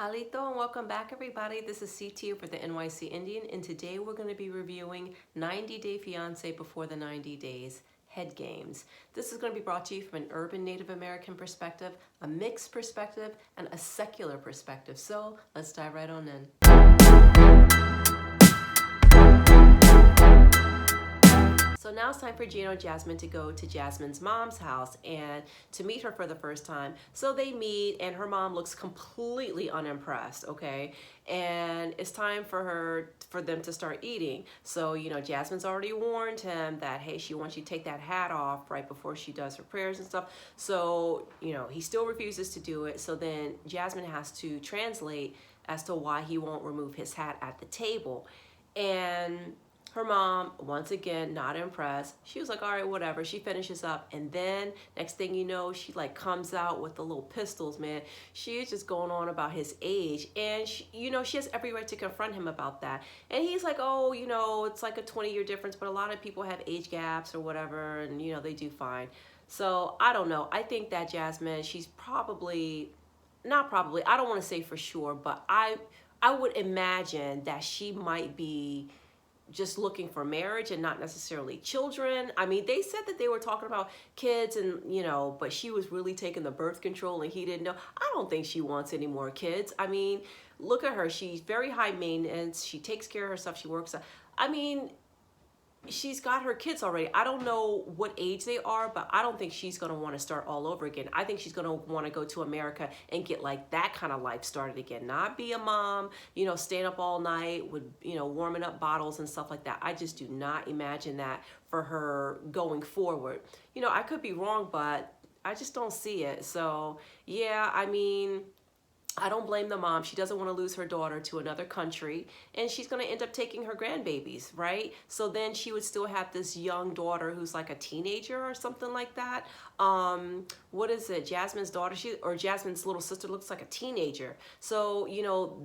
Halito and welcome back everybody. This is CT for the NYC Indian and today we're going to be reviewing 90 Day Fiancé before the 90 days head games. This is going to be brought to you from an urban Native American perspective, a mixed perspective, and a secular perspective. So let's dive right on in. So now it's time for Gino and Jasmine to go to Jasmine's mom's house and to meet her for the first time. So they meet and her mom looks completely unimpressed, okay? And it's time for them to start eating. So, Jasmine's already warned him that, hey, she wants you to take that hat off right before she does her prayers and stuff. So, he still refuses to do it. So then Jasmine has to translate as to why he won't remove his hat at the table. And her mom, once again, not impressed. She was like, all right, whatever. She finishes up. And then next thing you know, she comes out with the little pistols, man. She is just going on about his age. And she has every right to confront him about that. And he's like, oh, it's like a 20-year difference, but a lot of people have age gaps or whatever. And, they do fine. So I don't know. I think that Jasmine, she's probably, not probably, I don't want to say for sure, but I would imagine that she might be just looking for marriage and not necessarily children. I mean, they said that they were talking about kids and, but she was really taking the birth control and he didn't know. I don't think she wants any more kids. I mean, look at her. She's very high maintenance. She takes care of herself. She works. I mean, she's got her kids already. I don't know what age they are, but I don't think she's going to want to start all over again. I think she's going to want to go to America and get that kind of life started again. Not be a mom, staying up all night with, warming up bottles and stuff like that. I just do not imagine that for her going forward. I could be wrong, but I just don't see it. So, yeah, I mean, I don't blame the mom. She doesn't want to lose her daughter to another country and she's going to end up taking her grandbabies, right? So then she would still have this young daughter who's like a teenager or something like that. What is it? Jasmine's daughter, or Jasmine's little sister looks like a teenager. So,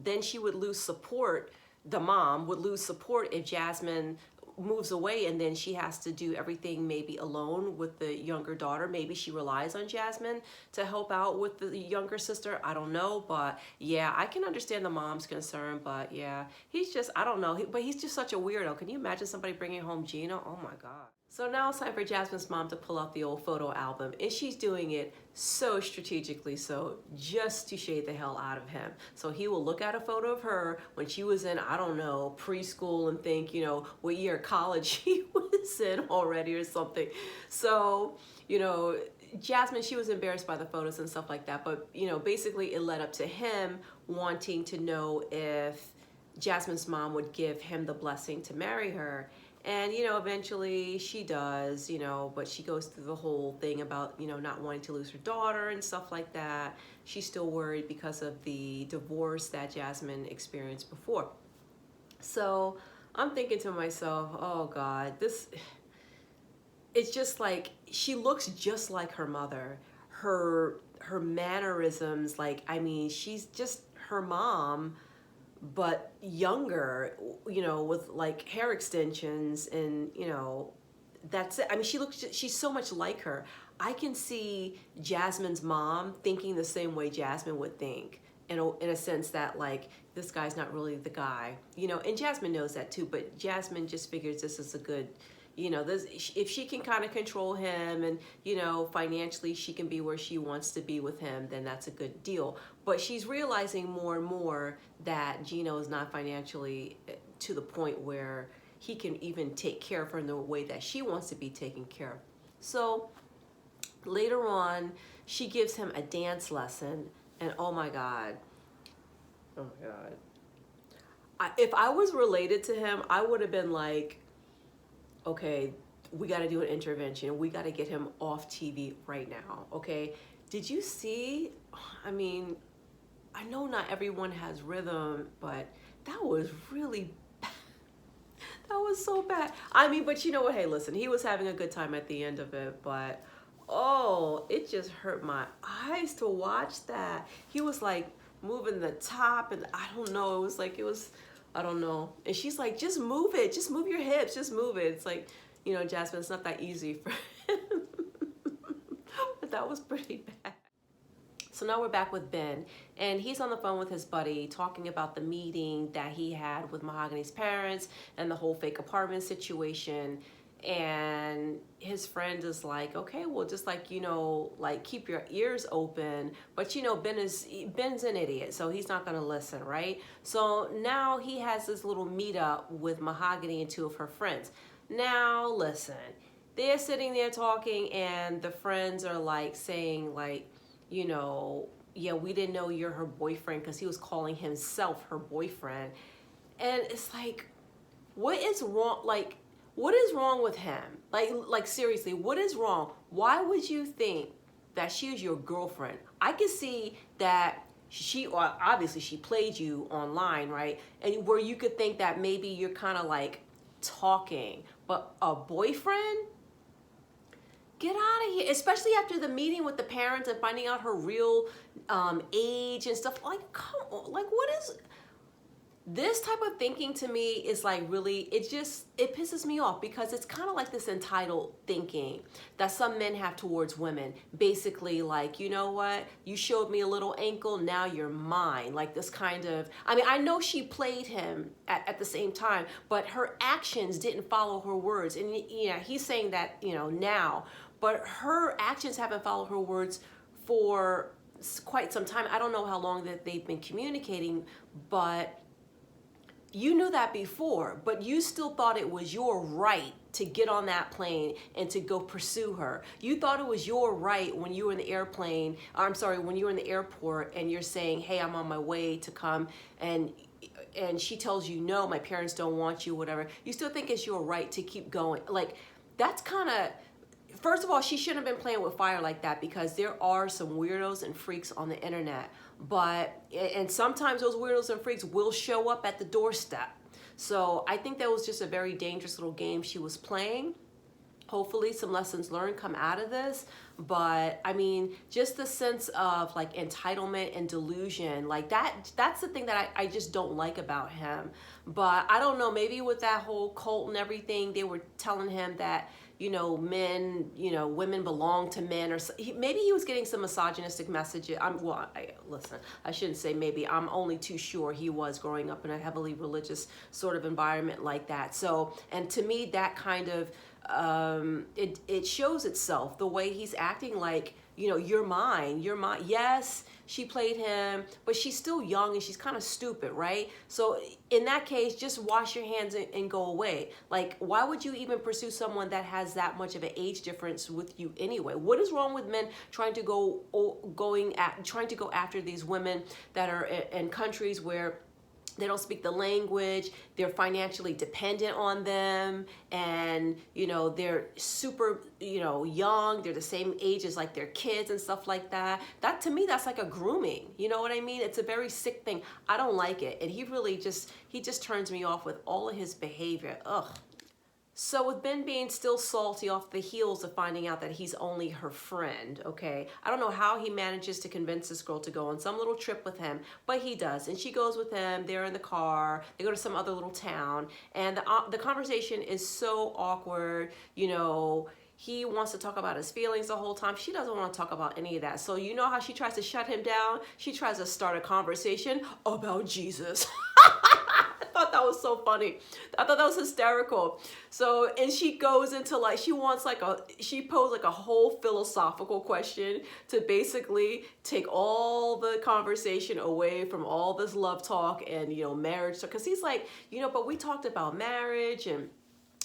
then she would lose support. The mom would lose support if Jasmine moves away and then she has to do everything maybe alone with the younger daughter. Maybe she relies on Jasmine to help out with the younger sister. I don't know, but yeah, I can understand the mom's concern, but yeah, he's just, I don't know, but he's just such a weirdo. Can you imagine somebody bringing home Gina? Oh my God. So now it's time for Jasmine's mom to pull out the old photo album and she's doing it so strategically, so just to shade the hell out of him. So he will look at a photo of her when she was in, I don't know, preschool and think, what year of college she was in already or something. So, Jasmine, she was embarrassed by the photos and stuff like that, but, basically it led up to him wanting to know if Jasmine's mom would give him the blessing to marry her. And, eventually she does, but she goes through the whole thing about, not wanting to lose her daughter and stuff like that. She's still worried because of the divorce that Jasmine experienced before. So I'm thinking to myself, oh God, it's just like, she looks just like her mother. Her mannerisms, she's just her mom, but younger, with hair extensions and, that's it. I mean, she's so much like her. I can see Jasmine's mom thinking the same way Jasmine would think, in a sense that this guy's not really the guy, and Jasmine knows that too, but Jasmine just figures this is a good, if she can kind of control him and, financially she can be where she wants to be with him, then that's a good deal. But she's realizing more and more that Gino is not financially to the point where he can even take care of her in the way that she wants to be taken care of. So later on, she gives him a dance lesson and oh my God. If I was related to him, I would have been like, okay, we got to do an intervention. We got to get him off TV right now, okay? Did you see, I mean, I know not everyone has rhythm, but that was really bad. That was so bad. I mean, but you know what? Hey, listen, he was having a good time at the end of it, but oh, it just hurt my eyes to watch that. He was moving the top and I don't know, I don't know. And she's like, just move it. Just move your hips. Just move it. It's like, Jasmine, it's not that easy for him. But that was pretty bad. So now we're back with Ben, and he's on the phone with his buddy talking about the meeting that he had with Mahogany's parents and the whole fake apartment situation. And his friend is like, okay, well, just like, like keep your ears open. But Ben's an idiot, so he's not gonna listen, right? So now he has this little meetup with Mahogany and two of her friends. Now listen, they're sitting there talking, and the friends are like saying like, yeah, we didn't know you're her boyfriend, because he was calling himself her boyfriend. And it's like, what is wrong? Like, what is wrong with him? Like seriously, what is wrong? Why would you think that she is your girlfriend? I can see that obviously she played you online, right? And where you could think that maybe you're kind of like talking, but a boyfriend? Get out of here, especially after the meeting with the parents and finding out her real age and stuff. Like, come on, like, what is this type of thinking? To me is like, really, it pisses me off, because it's kind of like this entitled thinking that some men have towards women. Basically, like, you know what, you showed me a little ankle, now you're mine. Like this kind of, I mean, I know she played him at the same time, but her actions didn't follow her words. And he's saying that, now, but her actions haven't followed her words for quite some time. I don't know how long that they've been communicating, but you knew that before, but you still thought it was your right to get on that plane and to go pursue her. You thought it was your right when you were in the airplane, when you were in the airport and you're saying, hey, I'm on my way to come, and she tells you, no, my parents don't want you, whatever. You still think it's your right to keep going. Like, that's kind of, first of all, she shouldn't have been playing with fire like that, because there are some weirdos and freaks on the internet. And sometimes those weirdos and freaks will show up at the doorstep. So I think that was just a very dangerous little game she was playing. Hopefully some lessons learned come out of this. But I mean, just the sense of like entitlement and delusion, like that's the thing that I just don't like about him. But I don't know, maybe with that whole cult and everything, they were telling him that, women belong to men, or maybe he was getting some misogynistic messages. Listen, I shouldn't say maybe, I'm only too sure he was growing up in a heavily religious sort of environment like that. So, and to me, that kind of, it shows itself, the way he's acting like, you're mine. Yes, she played him, but she's still young and she's kind of stupid, right? So in that case, just wash your hands and go away. Like, why would you even pursue someone that has that much of an age difference with you anyway? What is wrong with men trying to go after these women that are in countries where they don't speak the language, they're financially dependent on them, and they're super young, they're the same age as like their kids and stuff like that. That, to me, that's like a grooming, you know what I mean? It's a very sick thing. I don't like it, and he just turns me off with all of his behavior. Ugh. So with Ben being still salty off the heels of finding out that he's only her friend, okay, I don't know how he manages to convince this girl to go on some little trip with him, but he does. And she goes with him. They're in the car. They go to some other little town. And the conversation is so awkward. He wants to talk about his feelings the whole time. She doesn't want to talk about any of that. So you know how she tries to shut him down? She tries to start a conversation about Jesus. I thought that was so funny. I thought that was hysterical. So, and she goes into like, she posed like a whole philosophical question to basically take all the conversation away from all this love talk and, marriage. Because he's like, but we talked about marriage, and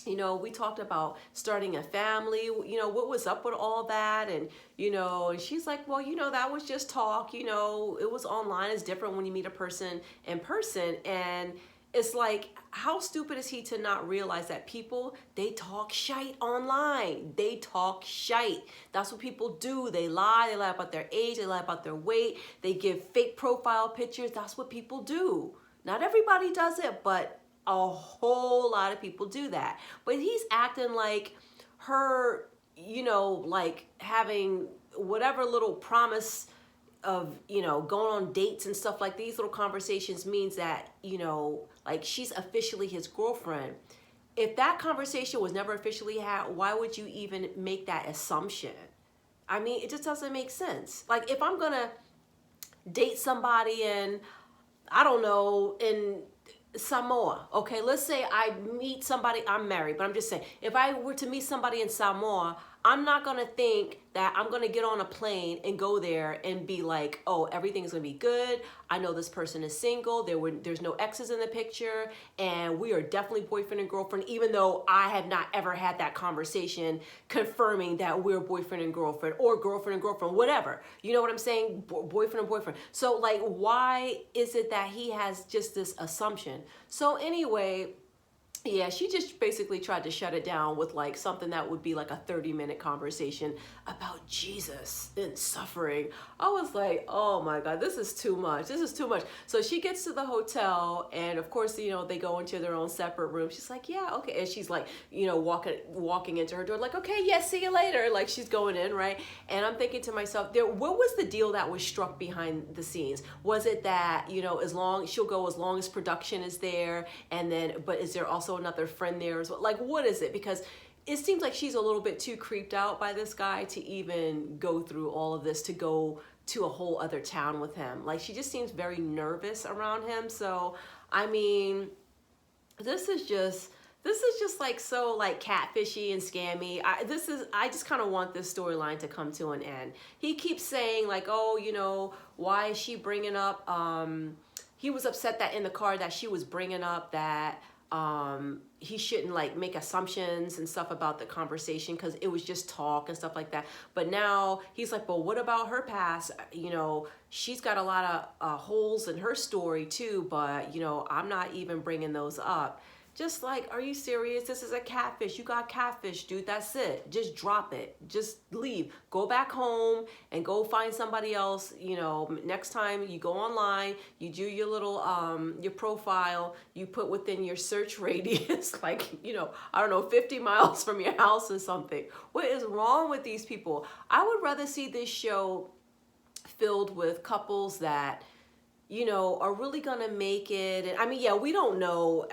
we talked about starting a family, what was up with all that? And, and she's like, well, that was just talk, it was online. It's different when you meet a person in person. And it's like, how stupid is he to not realize that people, they talk shite online. They talk shite. That's what people do. They lie about their age. They lie about their weight. They give fake profile pictures. That's what people do. Not everybody does it, but a whole lot of people do that. But he's acting like her, like having whatever little promise of, going on dates and stuff, like these little conversations means that, like she's officially his girlfriend. If that conversation was never officially had, why would you even make that assumption? I mean, it just doesn't make sense. Like, if I'm gonna date somebody in, I don't know, in Samoa. Okay, let's say I meet somebody, I'm married, but I'm just saying, if I were to meet somebody in Samoa, I'm not gonna think that I'm gonna get on a plane and go there and be like, oh, everything's gonna be good. I know this person is single. There's no exes in the picture, and we are definitely boyfriend and girlfriend, even though I have not ever had that conversation confirming that we're boyfriend and girlfriend, whatever. You know what I'm saying? Boyfriend and boyfriend. So like, why is it that he has just this assumption? So anyway, yeah, she just basically tried to shut it down with like something that would be like a 30-minute conversation about Jesus and suffering. I was like, oh my God, this is too much. This is too much. So she gets to the hotel, and of course, you know, they go into their own separate room. She's like, yeah, okay. And she's like, you know, walking into her door, like, okay, yeah, see you later. Like she's going in, right? And I'm thinking to myself, what was the deal that was struck behind the scenes? Was it that, you know, she'll go as long as production is there, and then, but is there also another friend there as well? Like, what is it? Because it seems like she's a little bit too creeped out by this guy to even go through all of this, to go to a whole other town with him. Like, she just seems very nervous around him. So I mean, this is just like so like catfishy and scammy. I just kind of want this storyline to come to an end. He keeps saying like, oh, you know, why is she bringing up, he was upset that in the car that she was bringing up that he shouldn't like make assumptions and stuff about the conversation because it was just talk and stuff like that. But now he's like, well, what about her past? You know, she's got a lot of holes in her story too, but you know, I'm not even bringing those up. Just like, are you serious? This is a catfish. You got catfish, dude. That's it. Just drop it. Just leave. Go back home and go find somebody else. You know, next time you go online, you do your little, your profile, you put within your search radius, like, you know, I don't know, 50 miles from your house or something. What is wrong with these people? I would rather see this show filled with couples that, you know, are really gonna make it. And I mean, yeah, we don't know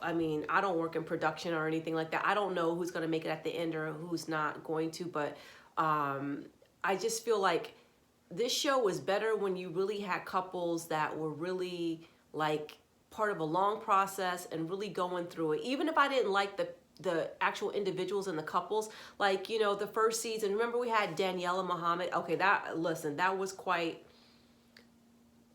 I mean, I don't work in production or anything like that. I don't know who's gonna make it at the end or who's not going to, but I just feel like this show was better when you really had couples that were really like part of a long process and really going through it. Even if I didn't like the actual individuals and the couples, like, you know, the first season, remember we had Danielle and Muhammad? Okay, that was quite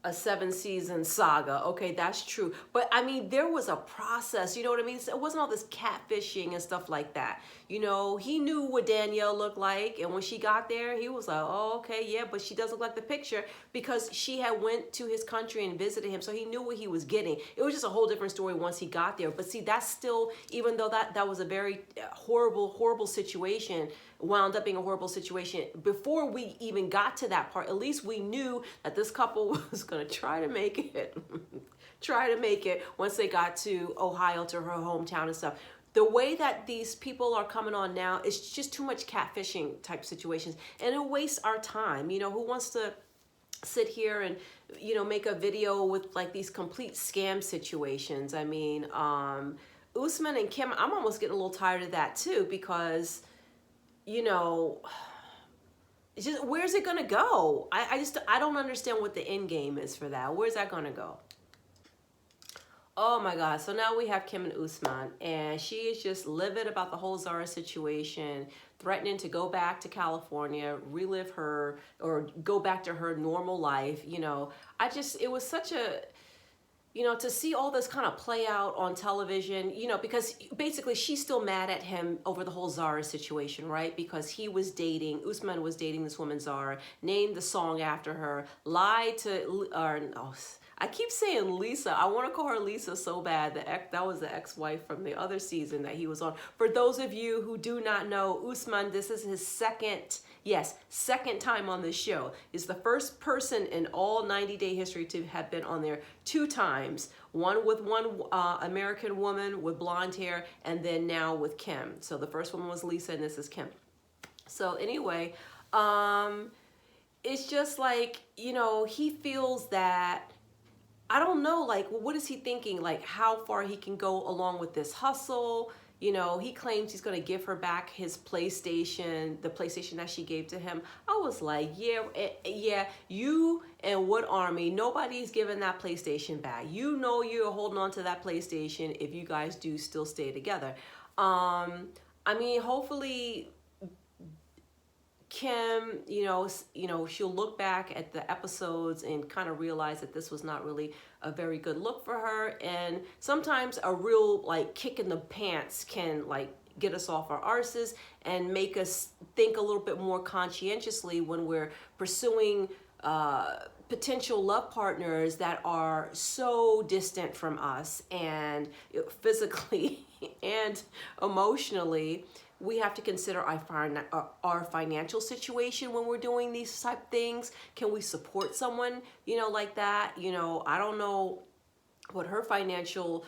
a 7-season saga. Okay, that's true. But I mean, there was a process, you know what I mean? So it wasn't all this catfishing and stuff like that. You know, he knew what Danielle looked like, and when she got there, he was like, oh, okay, yeah, but she doesn't look like the picture, because she had went to his country and visited him, so he knew what he was getting. It was just a whole different story once he got there. But see, that's still, even though that was a very horrible situation, wound up being a horrible situation, before we even got to that part, at least we knew that this couple was going to try to make it once they got to Ohio, to her hometown and stuff. The way that these people are coming on now, it's just too much catfishing type situations, and it wastes our time. You know, who wants to sit here and, you know, make a video with like these complete scam situations? I mean, Usman and Kim, I'm almost getting a little tired of that too, because, you know, it's just, where's it gonna go? I don't understand what the end game is for that. Where's that gonna go? Oh my God. So now we have Kim and Usman, and she is just livid about the whole Zara situation, threatening to go back to California, relive her, or go back to her normal life. You know, it was such a, you know, to see all this kind of play out on television, you know, because basically she's still mad at him over the whole Zara situation, right? Because Usman was dating this woman, Zara, named the song after her, lied to, I keep saying Lisa. I want to call her Lisa so bad. That was the ex-wife from the other season that he was on. For those of you who do not know, Usman, this is his second time on this show. He's the first person in all 90-day history to have been on there 2 times. One with one American woman with blonde hair, and then now with Kim. So the first one was Lisa, and this is Kim. So anyway, it's just like, you know, he feels that, I don't know, like, what is he thinking? Like, how far he can go along with this hustle? You know, he claims he's going to give her back his PlayStation, the PlayStation that she gave to him. I was like, yeah, you and Wood Army, nobody's giving that PlayStation back. You know you're holding on to that PlayStation if you guys do still stay together. I mean, hopefully Kim, she'll look back at the episodes and kind of realize that this was not really a very good look for her. And sometimes a real like kick in the pants can like get us off our arses and make us think a little bit more conscientiously when we're pursuing potential love partners that are so distant from us and physically and emotionally. We have to consider our financial situation when we're doing these type things. Can we support someone, like that? I don't know what her financial,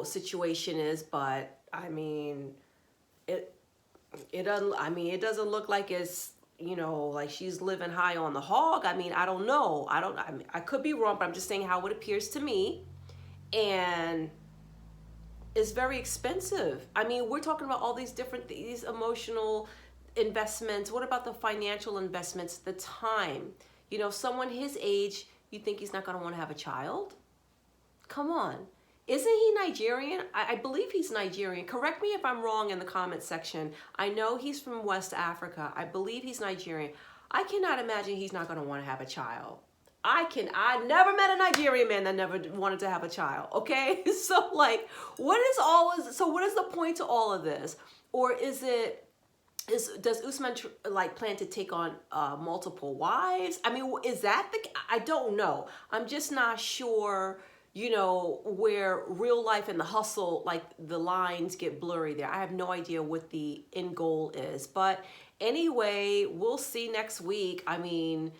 situation is, but I mean, it doesn't look like it's, like she's living high on the hog. I mean, I don't know. I could be wrong, but I'm just saying how it appears to me. And is very expensive. I mean, we're talking about all these emotional investments. What about the financial investments, the time? Someone his age, you think he's not going to want to have a child? Come on. Isn't he Nigerian? I believe he's Nigerian. Correct me if I'm wrong in the comment section. I know he's from West Africa. I believe he's Nigerian. I cannot imagine he's not going to want to have a child. I never met a Nigerian man that never wanted to have a child, okay? So like, what is the point to all of this? Or does Usman plan to take on multiple wives? I mean, is that I don't know. I'm just not sure, where real life and the hustle, like the lines get blurry there. I have no idea what the end goal is. But anyway, we'll see next week. I mean,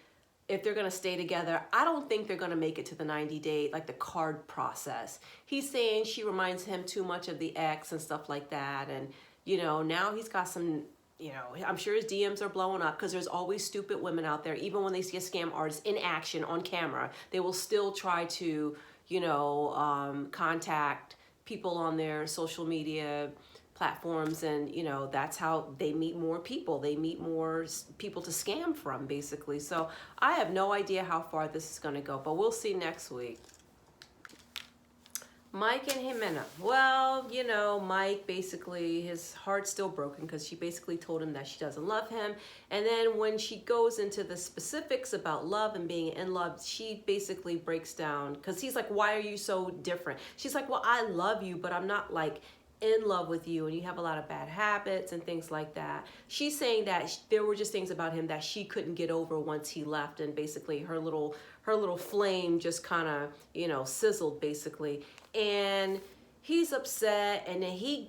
if they're going to stay together, I don't think they're going to make it to the 90-day, like the card process. He's saying she reminds him too much of the ex and stuff like that. And, now he's got some, I'm sure his DMs are blowing up because there's always stupid women out there. Even when they see a scam artist in action on camera, they will still try to, contact people on their social media platforms, and that's how they meet more people. They meet more people to scam from, basically. So I have no idea how far this is going to go, but we'll see next week. Mike and Jimena. Well, Mike, basically his heart's still broken because she basically told him that she doesn't love him. And then when she goes into the specifics about love and being in love, she basically breaks down because he's like, why are you so different? She's like, well, I love you, but I'm not like in love with you, and you have a lot of bad habits and things like that. She's saying that there were just things about him that she couldn't get over once he left, and basically her little flame just kind of, sizzled basically. And he's upset, and then he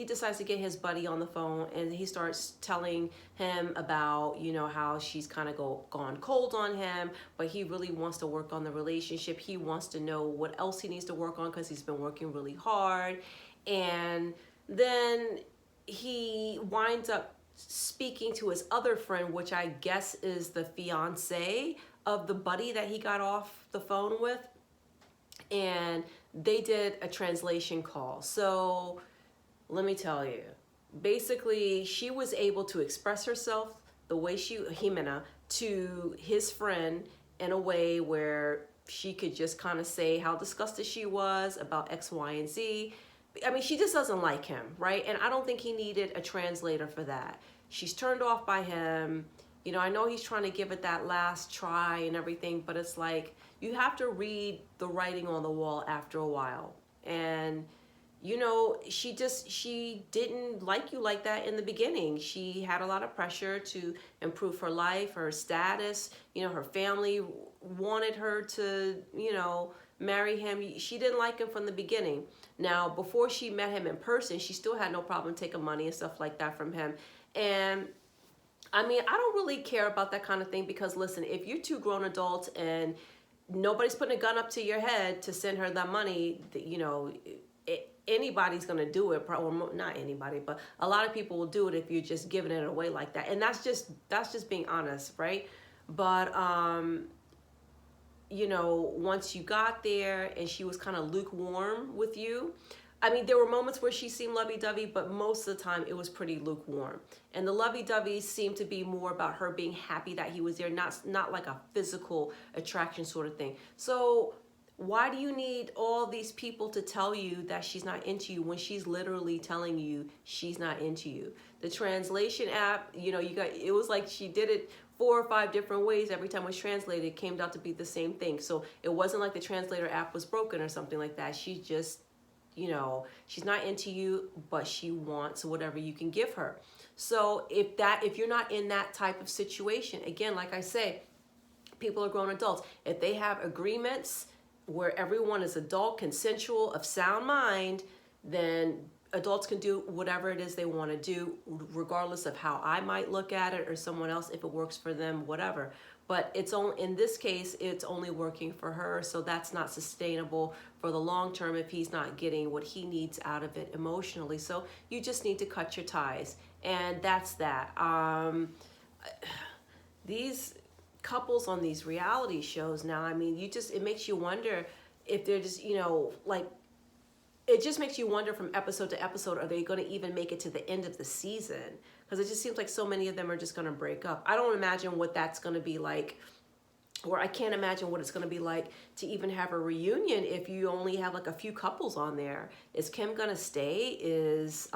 decides to get his buddy on the phone, and he starts telling him about, how she's kind of gone cold on him, but he really wants to work on the relationship. He wants to know what else he needs to work on because he's been working really hard. And then he winds up speaking to his other friend, which I guess is the fiance of the buddy that he got off the phone with. And they did a translation call. So let me tell you, basically she was able to express herself the way Jimena, to his friend in a way where she could just kind of say how disgusted she was about X, Y, and Z. I mean, she just doesn't like him, right? And I don't think he needed a translator for that. She's turned off by him. I know he's trying to give it that last try and everything, but it's like, you have to read the writing on the wall after a while. And, she didn't like you like that in the beginning. She had a lot of pressure to improve her life, her status. Her family wanted her to, marry him. She didn't like him from the beginning. Now, before she met him in person, she still had no problem taking money and stuff like that from him. And I mean, I don't really care about that kind of thing because, listen, if you're two grown adults and nobody's putting a gun up to your head to send her that money, anybody's going to do it. Well, not anybody, but a lot of people will do it if you're just giving it away like that. And that's just being honest, right? But once you got there and she was kind of lukewarm with you, I mean, there were moments where she seemed lovey-dovey, but most of the time it was pretty lukewarm. And the lovey-dovey seemed to be more about her being happy that he was there, not like a physical attraction sort of thing. So why do you need all these people to tell you that she's not into you when she's literally telling you she's not into you? The translation app, you know, it was like she did it 4 or 5 different ways. Every time it was translated, it came out to be the same thing. So it wasn't like the translator app was broken or something like that. She just, you know, she's not into you, but she wants whatever you can give her. So if you're not in that type of situation, again, like I say, people are grown adults. If they have agreements where everyone is adult, consensual, of sound mind, then adults can do whatever it is they want to do, regardless of how I might look at it or someone else, if it works for them, whatever. But it's only, in this case, it's only working for her, so that's not sustainable for the long term if he's not getting what he needs out of it emotionally. So you just need to cut your ties, and that's that. These couples on these reality shows now, I mean, it makes you wonder if they're just, you know, like, it just makes you wonder from episode to episode, are they going to even make it to the end of the season? Because it just seems like so many of them are just going to break up. I don't imagine what that's going to be like, or I can't imagine what it's going to be like to even have a reunion if you only have like a few couples on there. Is Kim going to stay? Is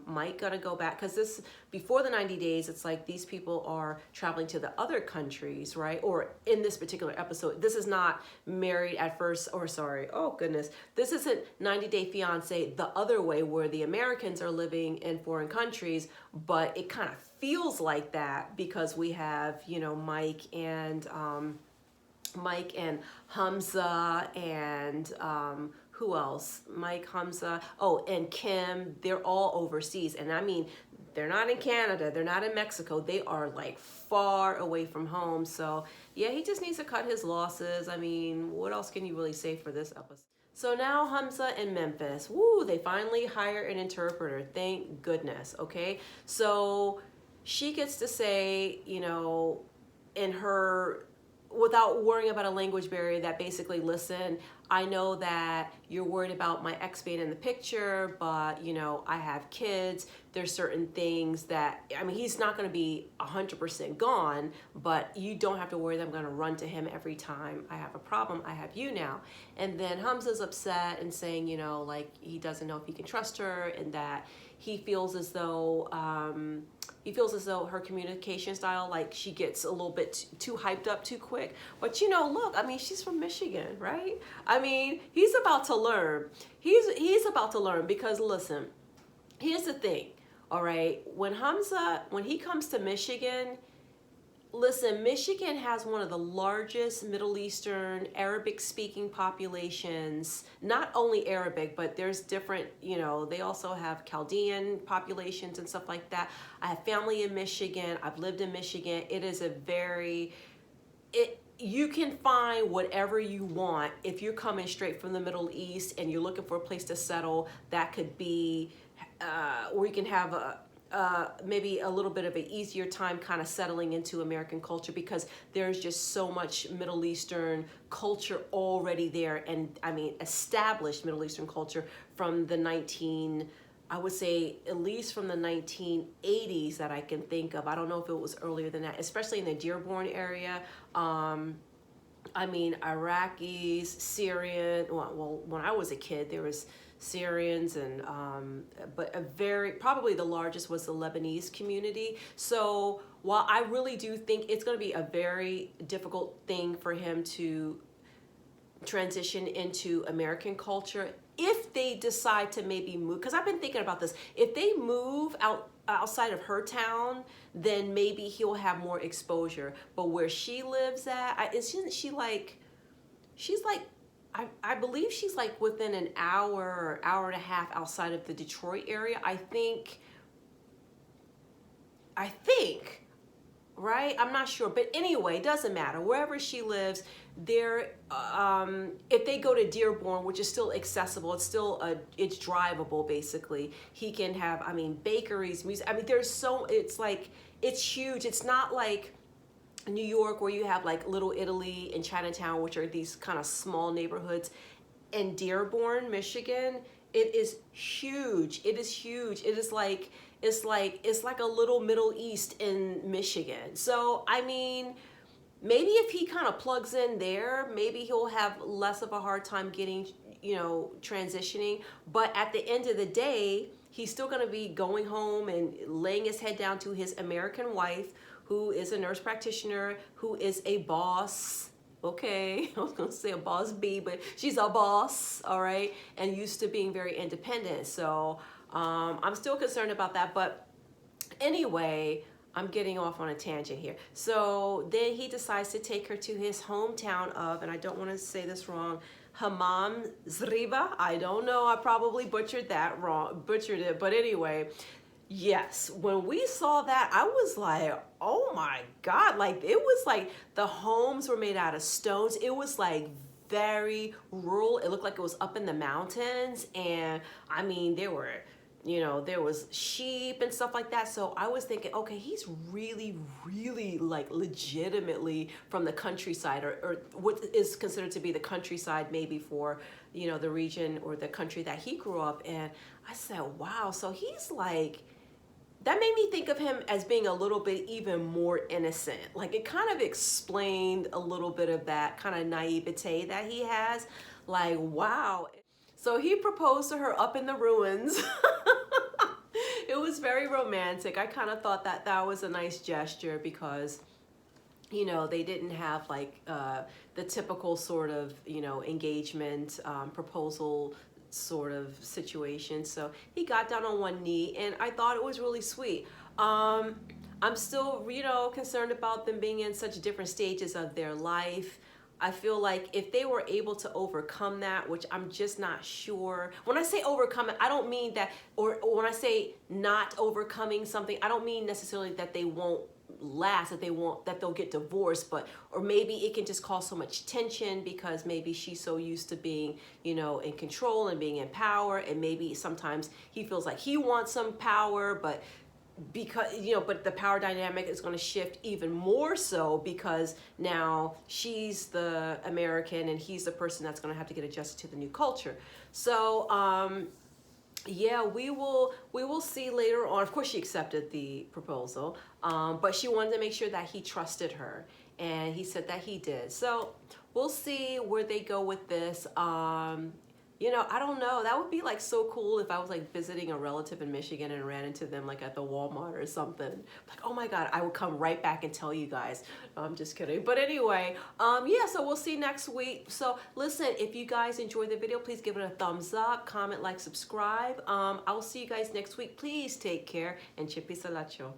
Mike going to go back? Because this, before the 90 days, it's like these people are traveling to the other countries, right? Or in this particular episode, this is not Married at First, or sorry, oh goodness. This isn't 90 Day Fiancé the other way where the Americans are living in foreign countries, but it kind of feels like that because we have, you know, Mike and Hamza and who else? Mike, Hamza, oh, and Kim. They're all overseas. And I mean, they're not in Canada. They're not in Mexico. They are like far away from home. So yeah, he just needs to cut his losses. I mean, what else can you really say for this episode? So now Hamza in Memphis. Woo, they finally hire an interpreter. Thank goodness, okay? So she gets to say, you know, in her, without worrying about a language barrier, that basically, listen, I know that you're worried about my ex being in the picture, but, you know, I have kids. There's certain things that, I mean, he's not going to be 100% gone, but you don't have to worry that I'm going to run to him every time I have a problem. I have you now. And then Hamza's upset and saying, you know, like, he doesn't know if he can trust her, and that he feels as though her communication style, like, she gets a little bit too hyped up too quick. But, you know, look, I mean, she's from Michigan, right? I mean, he's about to learn. He's about to learn because, listen, here's the thing, all right? When he comes to Michigan, listen, Michigan has one of the largest Middle Eastern Arabic-speaking populations. Not only Arabic, but there's different, you know, they also have Chaldean populations and stuff like that. I have family in Michigan. I've lived in Michigan. It is you can find whatever you want if you're coming straight from the Middle East and you're looking for a place to settle. That could be where you can have maybe a little bit of an easier time kind of settling into American culture, because there's just so much Middle Eastern culture already there. And I mean, established Middle Eastern culture from I would say at least from the 1980s that I can think of. I don't know if it was earlier than that, especially in the Dearborn area. I mean, Iraqis, Syrian, well, when I was a kid, there was Syrians, and but probably the largest was the Lebanese community. So while I really do think it's going to be a very difficult thing for him to transition into American culture, if they decide to maybe move, because I've been thinking about this, if they move outside of her town, then maybe he'll have more exposure. But where she lives at, isn't she like, I believe she's like within an hour or hour and a half outside of the Detroit area. I think, right? I'm not sure, but anyway, it doesn't matter. Wherever she lives, there, if they go to Dearborn, which is still accessible, it's drivable basically. He can have, I mean, bakeries, music. I mean, it's huge. It's not like New York where you have like Little Italy and Chinatown, which are these kind of small neighborhoods. In Dearborn, Michigan, It is huge. It is huge. It is like it's like a little Middle East in Michigan. So I mean, maybe if he kind of plugs in there, maybe he'll have less of a hard time getting, transitioning. But at the end of the day, he's still going to be going home and laying his head down to his American wife, who is a nurse practitioner, who is a boss. Okay, I was going to say a boss bee, but she's a boss, all right, and used to being very independent. So I'm still concerned about that. But anyway, I'm getting off on a tangent here. So then he decides to take her to his hometown of, and I don't want to say this wrong, Hammam Zriba. I don't know. I probably butchered it. But anyway, yes, when we saw that, I was like, oh my God. Like, it was like the homes were made out of stones. It was like very rural. It looked like it was up in the mountains. And I mean, there was sheep and stuff like that. So I was thinking, okay, he's really, really like legitimately from the countryside, or what is considered to be the countryside maybe for, the region or the country that he grew up in. I said, wow. So he's like, that made me think of him as being a little bit even more innocent. Like, it kind of explained a little bit of that kind of naivete that he has. Like, wow. So he proposed to her up in the ruins. It was very romantic. I kind of thought that that was a nice gesture because, they didn't have like the typical sort of, engagement, proposal sort of situation. So he got down on one knee, and I thought it was really sweet. I'm still, concerned about them being in such different stages of their life. I feel like if they were able to overcome that, which I'm just not sure. When I say overcome it, I don't mean that, or when I say not overcoming something, I don't mean necessarily that they won't last, that they'll get divorced, or maybe it can just cause so much tension because maybe she's so used to being, in control and being in power, and maybe sometimes he feels like he wants some power, but but the power dynamic is going to shift even more so because now she's the American and he's the person that's going to have to get adjusted to the new culture. So yeah, we will see later on. Of course, she accepted the proposal, but she wanted to make sure that he trusted her, and he said that he did. So we'll see where they go with this. I don't know. That would be like so cool if I was like visiting a relative in Michigan and ran into them like at the Walmart or something. Like, oh my God, I would come right back and tell you guys. No, I'm just kidding. But anyway, yeah, so we'll see next week. So listen, if you guys enjoyed the video, please give it a thumbs up, comment, like, subscribe. I will see you guys next week. Please take care, and Chippy Salacho.